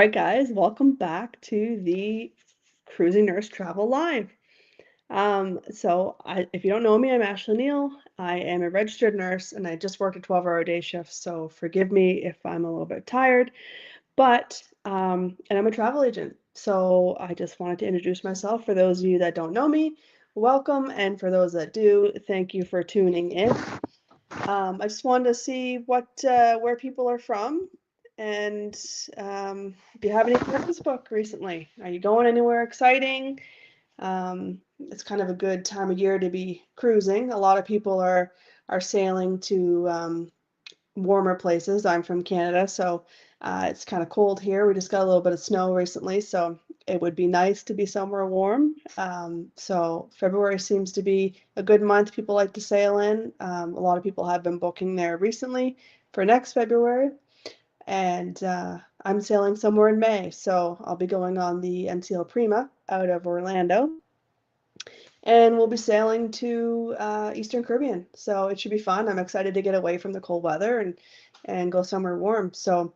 right, guys, welcome back to the Cruising Nurse Travel Live. If you don't know me, I'm Ashley Neal. I am a registered nurse and I just worked a 12-hour day shift, so forgive me if I'm a little bit tired, and I'm a travel agent. So I just wanted to introduce myself. For those of you that don't know me, welcome, and for those that do, thank you for tuning in. I just wanted to see where people are from, and if you have any purpose book recently. Are you going anywhere exciting? It's kind of a good time of year to be cruising. A lot of people are sailing to warmer places. I'm from Canada, so it's kind of cold here. We just got a little bit of snow recently, so it would be nice to be somewhere warm. So February seems to be a good month people like to sail in. A lot of people have been booking there recently for next February. And I'm sailing somewhere in May, so I'll be going on the NCL Prima out of Orlando. And we'll be sailing to Eastern Caribbean, so it should be fun. I'm excited to get away from the cold weather and go somewhere warm. So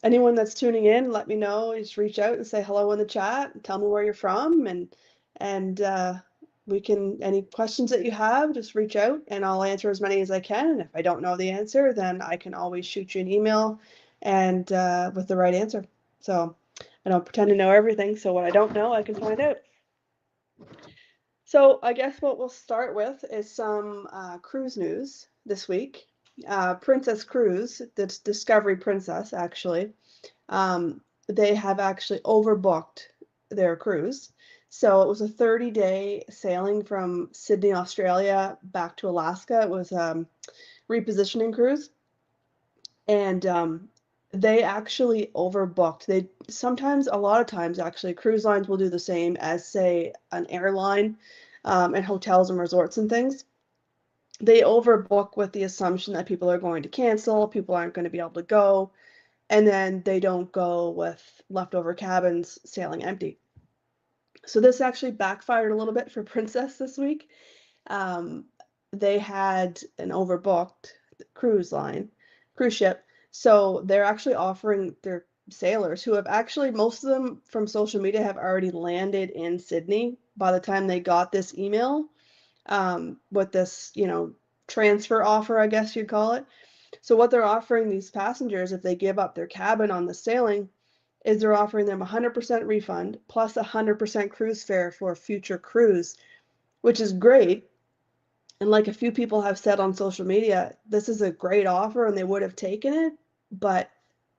anyone that's tuning in, let me know. Just reach out and say hello in the chat. Tell me where you're from, and any questions that you have, just reach out and I'll answer as many as I can. And if I don't know the answer, then I can always shoot you an email and with the right answer. So I don't pretend to know everything. So what I don't know, I can find out. So I guess what we'll start with is some cruise news this week. Princess Cruise, the Discovery Princess, actually, they have actually overbooked their cruise. So it was a 30-day sailing from Sydney, Australia, back to Alaska. It was a repositioning cruise, and they actually overbooked. A lot of times, actually, cruise lines will do the same as, say, an airline, and hotels and resorts and things. They overbook with the assumption that people are going to cancel, people aren't going to be able to go, and then they don't go with leftover cabins sailing empty. So this actually backfired a little bit for Princess this week. They had an overbooked cruise ship. So they're actually offering their sailors, who have actually, most of them from social media, have already landed in Sydney by the time they got this email with this, transfer offer, I guess you'd call it. So what they're offering these passengers, if they give up their cabin on the sailing, is they're offering them 100% refund plus 100% cruise fare for a future cruise, which is great. And like a few people have said on social media, this is a great offer and they would have taken it. But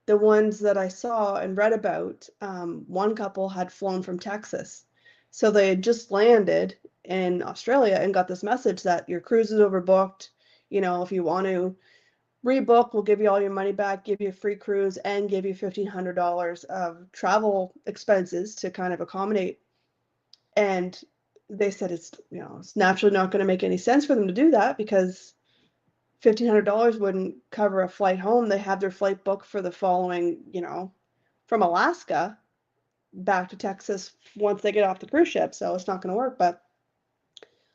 the ones that I saw and read about, one couple had flown from Texas. So they had just landed in Australia and got this message that your cruise is overbooked. If you want to rebook, we'll give you all your money back, give you a free cruise, and give you $1,500 of travel expenses to kind of accommodate. And they said it's naturally not going to make any sense for them to do that, because $1,500 wouldn't cover a flight home. They have their flight booked for the following, from Alaska back to Texas once they get off the cruise ship. So it's not going to work. But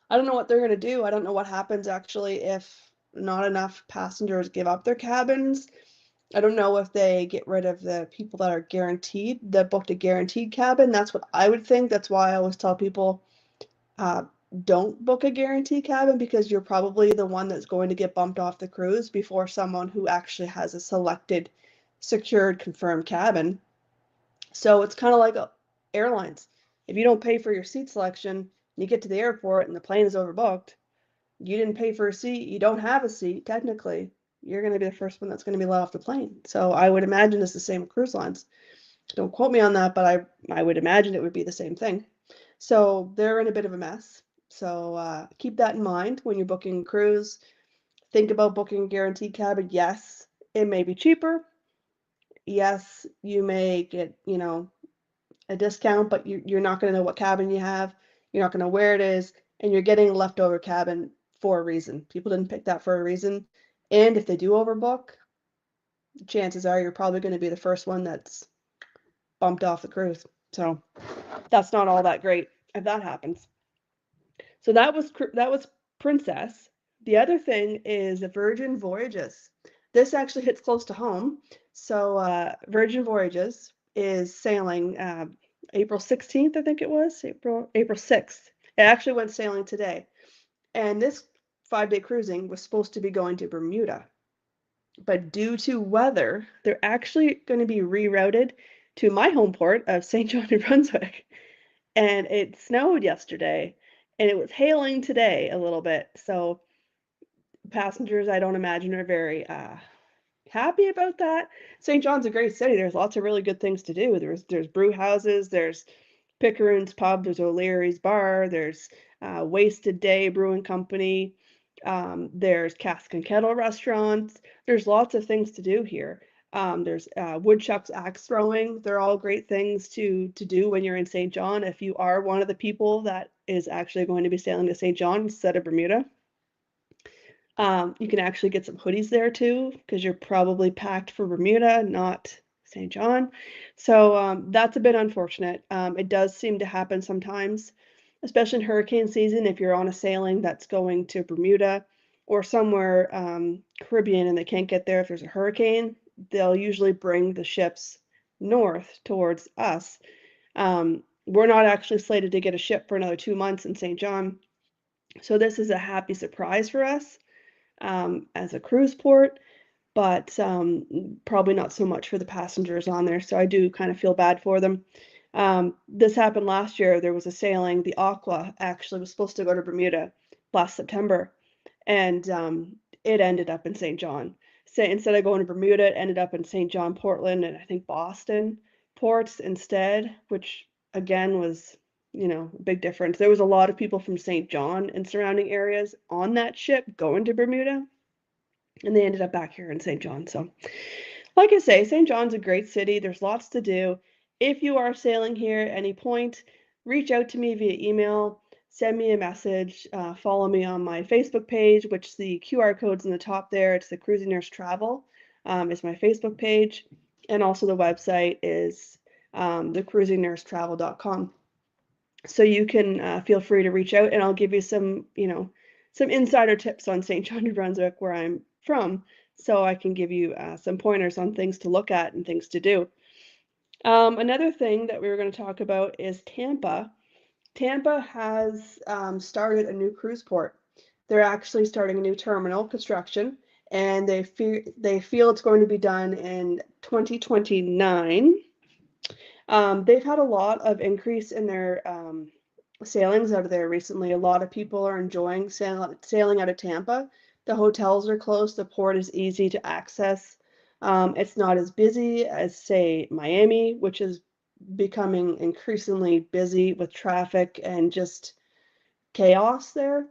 I don't know what they're going to do. I don't know what happens actually if not enough passengers give up their cabins. I don't know if they get rid of the people that are guaranteed, that booked a guaranteed cabin. That's what I would think. That's why I always tell people, don't book a guaranteed cabin, because you're probably the one that's going to get bumped off the cruise before someone who actually has a selected, secured, confirmed cabin. So it's kind of like airlines. If you don't pay for your seat selection, and you get to the airport and the plane is overbooked, you didn't pay for a seat, you don't have a seat, technically, you're going to be the first one that's going to be let off the plane. So I would imagine it's the same with cruise lines. Don't quote me on that, but I would imagine it would be the same thing. So they're in a bit of a mess. So keep that in mind when you're booking a cruise. Think about booking a guaranteed cabin. Yes, it may be cheaper. Yes, you may get, a discount, but you're not going to know what cabin you have. You're not going to know where it is, and you're getting a leftover cabin for a reason. People didn't pick that for a reason. And if they do overbook, chances are you're probably going to be the first one that's bumped off the cruise. So that's not all that great if that happens. So that was Princess. The other thing is the Virgin Voyages. This actually hits close to home So Virgin Voyages is sailing April 16th, I think it was, April 6th. It actually went sailing today. And this 5-day cruising was supposed to be going to Bermuda. But due to weather, they're actually going to be rerouted to my home port of St. John, New Brunswick. And it snowed yesterday, and it was hailing today a little bit. So passengers, I don't imagine, are very happy about that. St. John's a great city. There's lots of really good things to do. There's brew houses, there's Pickering's Pub, there's O'Leary's Bar, there's Wasted Day Brewing Company, there's Cask and Kettle restaurants. There's lots of things to do here. There's woodchucks axe throwing. They're all great things to do when you're in St. John. If you are one of the people that is actually going to be sailing to St. John instead of Bermuda. You can actually get some hoodies there too, because you're probably packed for Bermuda, not St. John. So that's a bit unfortunate. It does seem to happen sometimes, especially in hurricane season. If you're on a sailing that's going to Bermuda or somewhere Caribbean and they can't get there if there's a hurricane, they'll usually bring the ships north towards us. We're not actually slated to get a ship for another 2 months in St. John. So this is a happy surprise for us as a cruise port, but probably not so much for the passengers on there. So I do kind of feel bad for them. This happened last year. There was a sailing, the Aqua actually was supposed to go to Bermuda last September, and it ended up in St. John. So instead of going to Bermuda, it ended up in St. John, Portland, and I think Boston ports instead, which again was, a big difference. There was a lot of people from St. John and surrounding areas on that ship going to Bermuda, and they ended up back here in St. John. So, like I say, St. John's a great city. There's lots to do. If you are sailing here at any point, reach out to me via email, send me a message, follow me on my Facebook page, which the QR code's in the top there. It's the Cruising Nurse Travel is my Facebook page. And also the website is thecruisingnursetravel.com. So you can feel free to reach out, and I'll give you some, some insider tips on St. John, New Brunswick, where I'm from, so I can give you some pointers on things to look at and things to do. Another thing that we were going to talk about is Tampa. Tampa has started a new cruise port. They're actually starting a new terminal construction, and they feel it's going to be done in 2029. They've had a lot of increase in their sailings out of there recently. A lot of people are enjoying sailing out of Tampa. The hotels are close. The port is easy to access. It's not as busy as, say, Miami, which is becoming increasingly busy with traffic and just chaos there.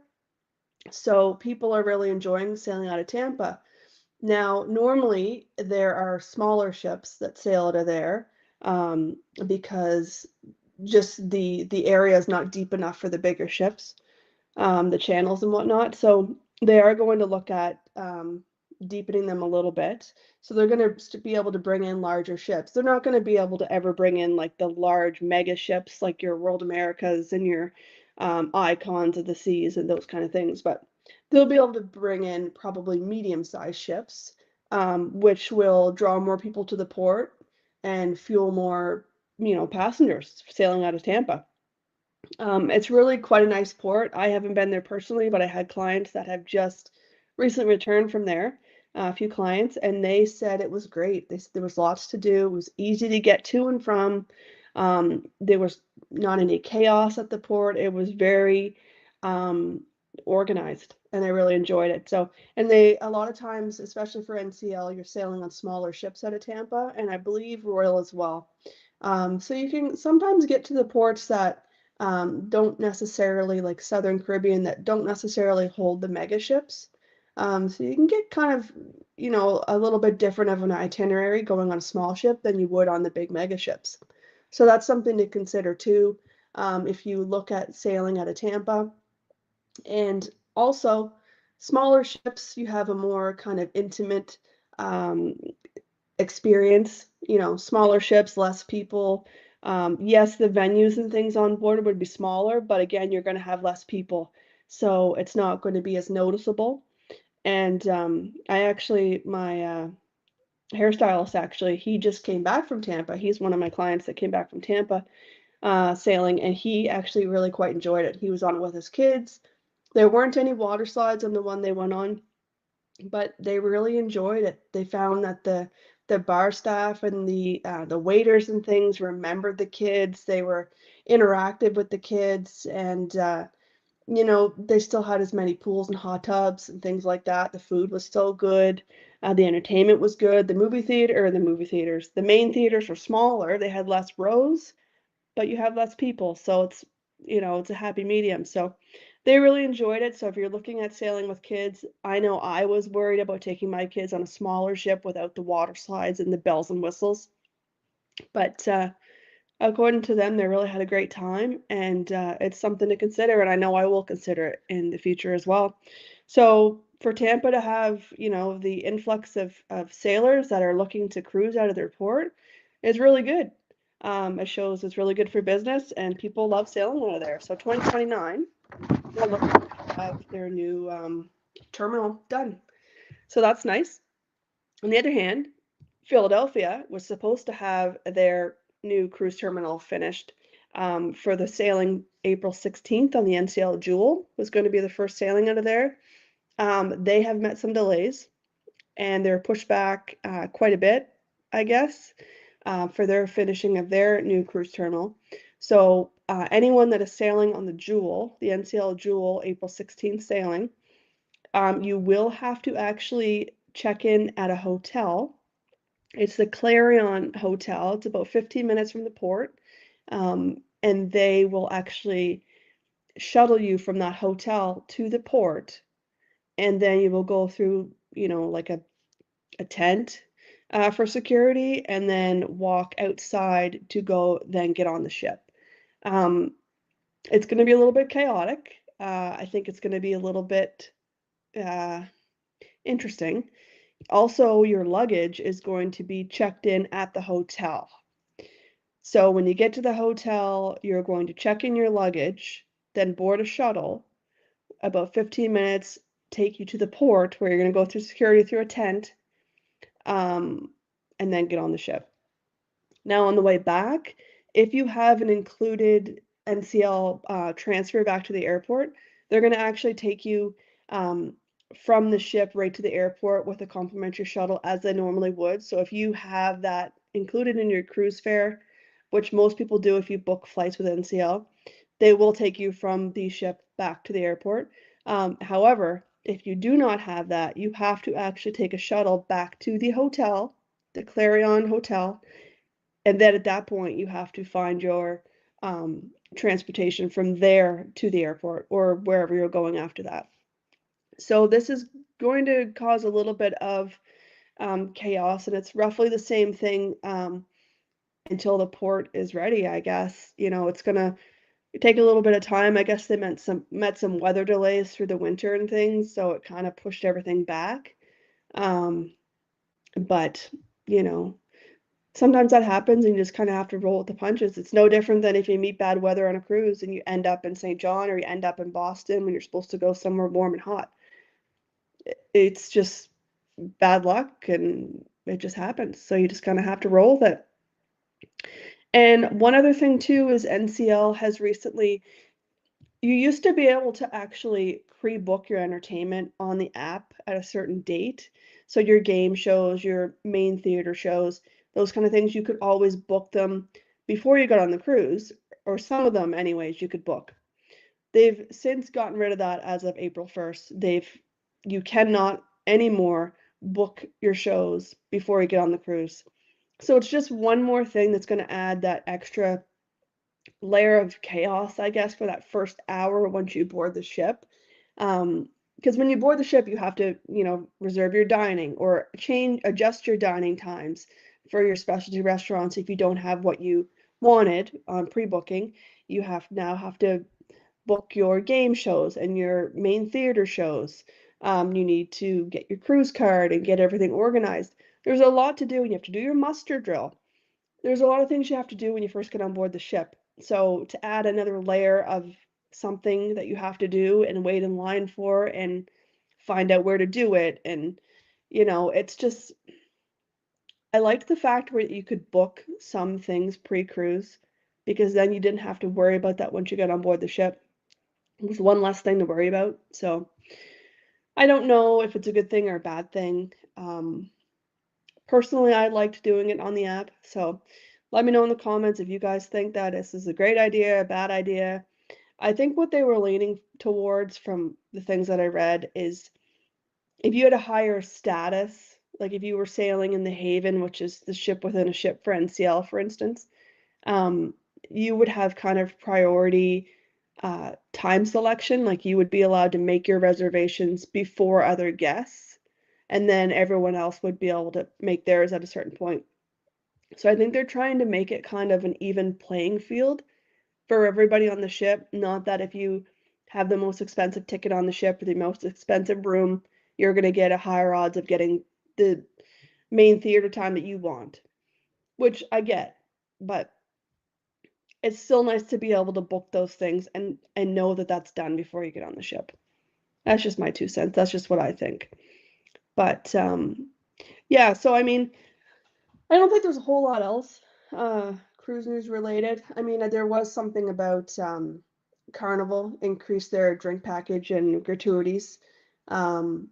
So people are really enjoying sailing out of Tampa. Now, normally there are smaller ships that sail out of there because just the area is not deep enough for the bigger ships, the channels and whatnot. So they are going to look at deepening them a little bit. So they're going to be able to bring in larger ships. They're not going to be able to ever bring in like the large mega ships like your World Americas and your Icons of the Seas and those kind of things, but they'll be able to bring in probably medium-sized ships, which will draw more people to the port and fuel more, passengers sailing out of Tampa. It's really quite a nice port. I haven't been there personally, but I had clients that have just recently returned from there, a few clients, and they said it was great. There was lots to do. It was easy to get to and from. There was not any chaos at the port. It was very organized, and I really enjoyed it. So, and a lot of times, especially for NCL, you're sailing on smaller ships out of Tampa, and I believe Royal as well. So you can sometimes get to the ports that don't necessarily, like Southern Caribbean, that don't necessarily hold the mega ships. So you can get kind of, a little bit different of an itinerary going on a small ship than you would on the big mega ships. So that's something to consider too, if you look at sailing out of Tampa. And also, smaller ships, you have a more kind of intimate experience, smaller ships, less people. Yes, the venues and things on board would be smaller, but again, you're going to have less people. So it's not going to be as noticeable. And I actually, my hairstylist actually, he just came back from Tampa. He's one of my clients that came back from Tampa sailing, and he actually really quite enjoyed it. He was on it with his kids. There weren't any water slides on the one they went on, but they really enjoyed it. They found that the bar staff and the waiters and things remembered the kids. They were interactive with the kids, and they still had as many pools and hot tubs and things like that. The food was still good. The entertainment was good. The main theaters were smaller. They had less rows, but you have less people, so it's a happy medium. So they really enjoyed it. So if you're looking at sailing with kids, I know I was worried about taking my kids on a smaller ship without the water slides and the bells and whistles, but according to them, they really had a great time, and it's something to consider, and I know I will consider it in the future as well. So for Tampa to have, the influx of sailors that are looking to cruise out of their port is really good. It shows it's really good for business, and people love sailing out of there. So 2029, they're looking to have their new terminal done. So that's nice. On the other hand, Philadelphia was supposed to have their new cruise terminal finished for the sailing April 16th on the NCL Jewel was going to be the first sailing out of there. They have met some delays, and they're pushed back quite a bit, I guess, for their finishing of their new cruise terminal. So anyone that is sailing on the Jewel, the NCL Jewel April 16th sailing, you will have to actually check in at a hotel. It's the Clarion Hotel. It's about 15 minutes from the port. And they will actually shuttle you from that hotel to the port. And then you will go through, like a tent for security, and then walk outside to go then get on the ship. It's going to be a little bit chaotic. I think it's going to be a little bit interesting. Also, your luggage is going to be checked in at the hotel. So when you get to the hotel, you're going to check in your luggage, then board a shuttle, about 15 minutes, take you to the port where you're going to go through security through a tent, and then get on the ship. Now, on the way back, if you have an included NCL transfer back to the airport, they're going to actually take you from the ship right to the airport with a complimentary shuttle as they normally would. So if you have that included in your cruise fare, which most people do if you book flights with NCL, they will take you from the ship back to the airport. However, if you do not have that, you have to actually take a shuttle back to the hotel, the Clarion Hotel, and then at that point you have to find your transportation from there to the airport or wherever you're going after that. So this is going to cause a little bit of chaos, and it's roughly the same thing until the port is ready, I guess. It's gonna take a little bit of time. I guess they met some weather delays through the winter and things, so it kind of pushed everything back. But sometimes that happens and you just kind of have to roll with the punches. It's no different than if you meet bad weather on a cruise and you end up in St. John or you end up in Boston when you're supposed to go somewhere warm and hot. It's just bad luck, and it just happens. So you just kind of have to roll with it. And one other thing too is NCL has recently, you used to be able to actually pre-book your entertainment on the app at a certain date. So your game shows, your main theater shows, those kind of things, you could always book them before you got on the cruise, or some of them anyways, you could book. They've since gotten rid of that as of April 1st. You cannot anymore book your shows before you get on the cruise. So it's just one more thing that's going to add that extra layer of chaos, I guess, for that first hour once you board the ship. Because when you board the ship, you have to, reserve your dining or adjust your dining times for your specialty restaurants. If you don't have what you wanted on pre-booking, you now have to book your game shows and your main theater shows. You need to get your cruise card and get everything organized. There's a lot to do, and you have to do your muster drill. There's a lot of things you have to do when you first get on board the ship. So to add another layer of something that you have to do and wait in line for and find out where to do it, and it's just I liked the fact where you could book some things pre-cruise, because then you didn't have to worry about that once you got on board the ship. It was one less thing to worry about. So I don't know if it's a good thing or a bad thing. Personally, I liked doing it on the app. So let me know in the comments if you guys think that this is a great idea, a bad idea. I think what they were leaning towards from the things that I read is if you had a higher status, like if you were sailing in the Haven, which is the ship within a ship for NCL, for instance, um, you would have kind of priority time selection. Like you would be allowed to make your reservations before other guests, and then everyone else would be able to make theirs at a certain point. So I think they're trying to make it kind of an even playing field for everybody on the ship. Not that if you have the most expensive ticket on the ship or the most expensive room, you're going to get a higher odds of getting the main theater time that you want, which I get, but it's still nice to be able to book those things and know that that's done before you get on the ship. That's just my 2 cents. That's just what I think. But yeah, so I mean, I don't think there's a whole lot else cruise news related. I mean, there was something about Carnival increased their drink package and gratuities. Um,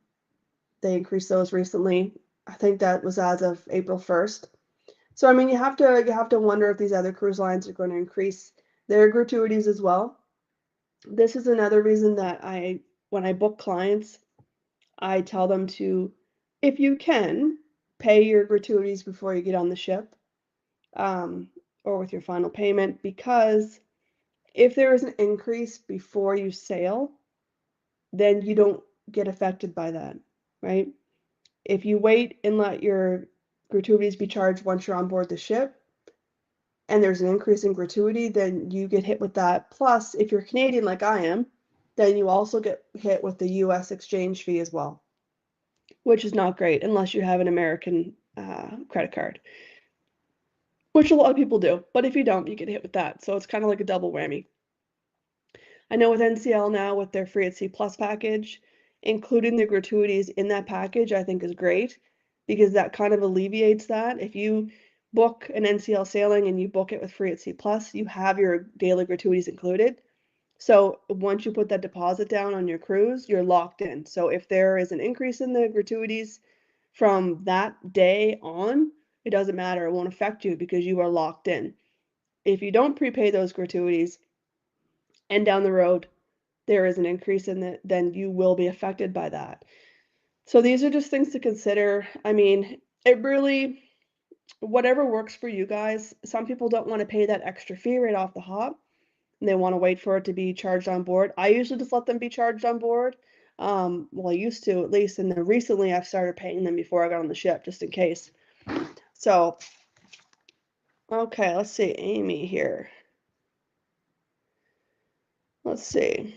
they increased those recently. I think that was as of April 1st. So I mean, you have to wonder if these other cruise lines are going to increase their gratuities as well. This is another reason that when I book clients, I tell them to, if you can, pay your gratuities before you get on the ship, um, or with your final payment, because if there is an increase before you sail, then you don't get affected by that, right? If you wait and let your gratuities be charged once you're on board the ship, and there's an increase in gratuity, then you get hit with that. Plus, if you're Canadian like I am, then you also get hit with the US exchange fee as well, which is not great unless you have an American credit card, which a lot of people do. But if you don't, you get hit with that. So it's kind of like a double whammy. I know with NCL now, with their Free at Sea Plus package, including the gratuities in that package, I think is great, because that kind of alleviates that. If you book an NCL sailing and you book it with Free at Sea Plus, you have your daily gratuities included. So once you put that deposit down on your cruise, you're locked in. So if there is an increase in the gratuities from that day on, it doesn't matter. It won't affect you because you are locked in. If you don't prepay those gratuities and down the road there is an increase in it, then you will be affected by that. So these are just things to consider. I mean, it really, whatever works for you guys. Some people don't want to pay that extra fee right off the hop, and they want to wait for it to be charged on board. I usually just let them be charged on board. Well, I used to at least, and then recently I've started paying them before I got on the ship, just in case. So, okay, let's see, Amy here. Let's see.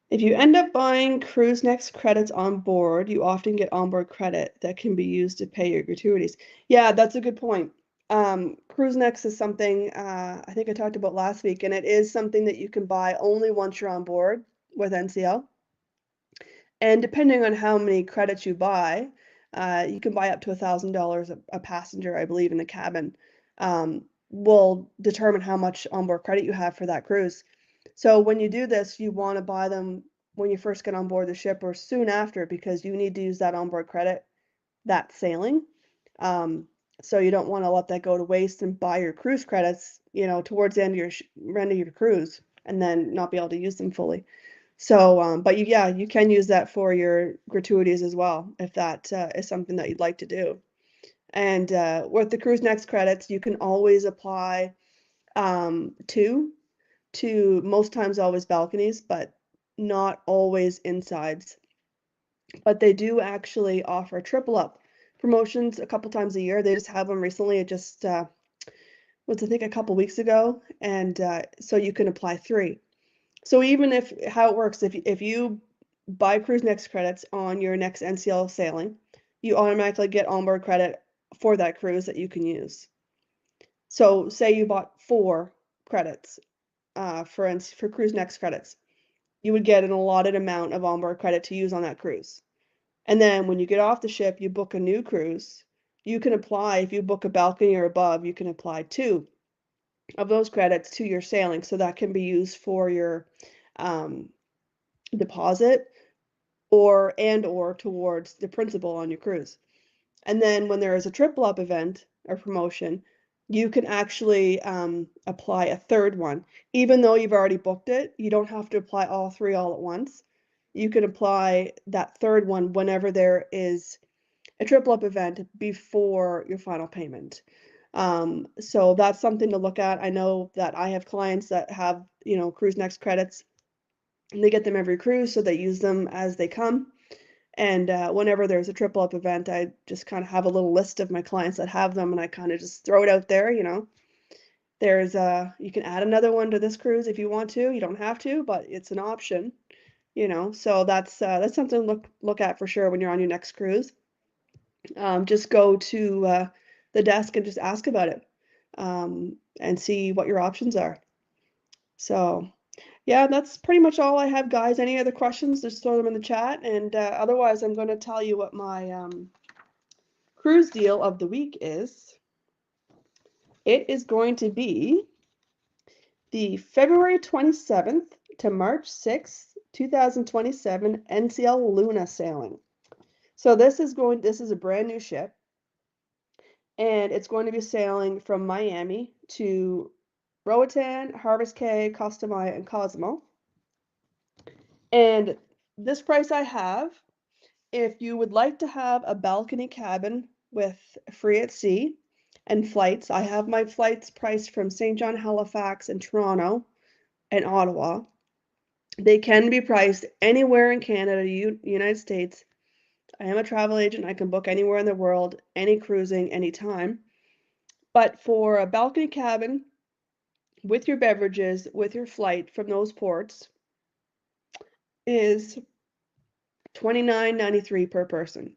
If you end up buying CruiseNext credits on board, you often get onboard credit that can be used to pay your gratuities. Yeah, that's a good point. CruiseNext is something I think I talked about last week, and it is something that you can buy only once you're on board with NCL. And depending on how many credits you buy, you can buy up to $1,000 a passenger, I believe, in the cabin. Will determine how much onboard credit you have for that cruise. So when you do this, you want to buy them when you first get on board the ship or soon after, because you need to use that onboard credit that sailing. So you don't want to let that go to waste and buy your cruise credits, towards the end of your cruise, and then not be able to use them fully. So, but you can use that for your gratuities as well, if that is something that you'd like to do. And with the CruiseNext credits, you can always apply to most times always balconies, but not always insides. But they do actually offer triple up promotions a couple times a year. They just have them recently. It just was, I think, a couple weeks ago, and so you can apply 3. So even if how it works, if you buy CruiseNext credits on your next NCL sailing, you automatically get onboard credit for that cruise that you can use. So say you bought 4 credits for CruiseNext credits, you would get an allotted amount of onboard credit to use on that cruise. And then when you get off the ship, you book a new cruise. You can apply, if you book a balcony or above, you can apply 2 of those credits to your sailing. So that can be used for your deposit or towards the principal on your cruise. And then when there is a triple up event or promotion, you can actually apply a third one. Even though you've already booked it, you don't have to apply all 3 all at once. You can apply that third one whenever there is a triple up event before your final payment. So that's something to look at. I know that I have clients that have, Cruise Next credits, and they get them every cruise, so they use them as they come. And whenever there's a triple up event, I just kind of have a little list of my clients that have them, and I kind of just throw it out there. There's you can add another one to this cruise if you want to. You don't have to, but it's an option. So that's something to look at for sure when you're on your next cruise. Just go to the desk and just ask about it, and see what your options are. So yeah, that's pretty much all I have, guys. Any other questions, just throw them in the chat. And otherwise, I'm going to tell you what my cruise deal of the week is. It is going to be the February 27th to March 6th, 2027 NCL Luna sailing. So this is a brand new ship, and it's going to be sailing from Miami to Roatan, Harvest Caye, Costa Maya, and Cozumel. And this price I have, if you would like to have a balcony cabin with free at sea and flights, I have my flights priced from St. John, Halifax, and Toronto, and Ottawa. They can be priced anywhere in Canada, United States. I am a travel agent. I can book anywhere in the world, any cruising, anytime. But for a balcony cabin with your beverages, with your flight from those ports, is $29.93 per person.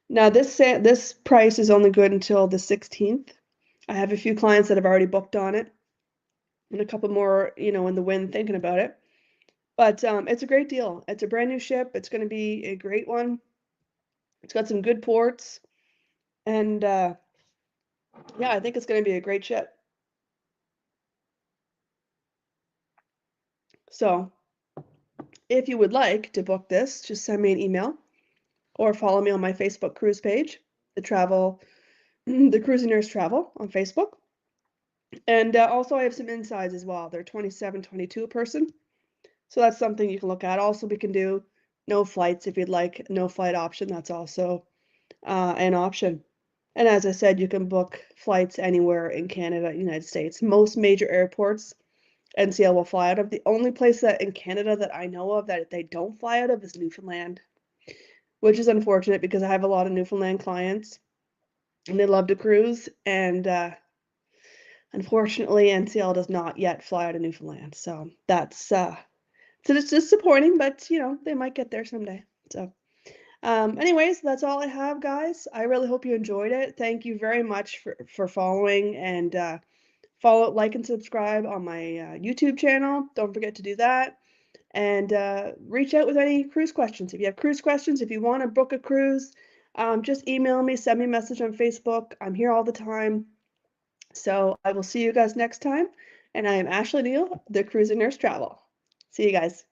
Now this price is only good until the 16th. I have a few clients that have already booked on it, and a couple more, in the wind thinking about it. But it's a great deal. It's a brand new ship. It's going to be a great one. It's got some good ports, and yeah, I think it's going to be a great ship. So if you would like to book this, just send me an email or follow me on my Facebook cruise page, the Cruising Nurse Travel on Facebook. And also I have some insides as well. They're $27.22 a person. So that's something you can look at. Also, we can do no flights if you'd like. No flight option, that's also an option. And as I said, you can book flights anywhere in Canada, United States. Most major airports NCL will fly out of. The only place that in Canada that I know of that they don't fly out of is Newfoundland, which is unfortunate because I have a lot of Newfoundland clients and they love to cruise. And unfortunately, NCL does not yet fly out of Newfoundland. So that's it's disappointing, but they might get there someday. So anyways, that's all I have, guys. I really hope you enjoyed it. Thank you very much for following, and follow, like, and subscribe on my YouTube channel. Don't forget to do that. And reach out with any cruise questions. If you have cruise questions, if you want to book a cruise, just email me, send me a message on Facebook. I'm here all the time. So I will see you guys next time. And I am Ashley Neal, the Cruising Nurse Travel. See you guys.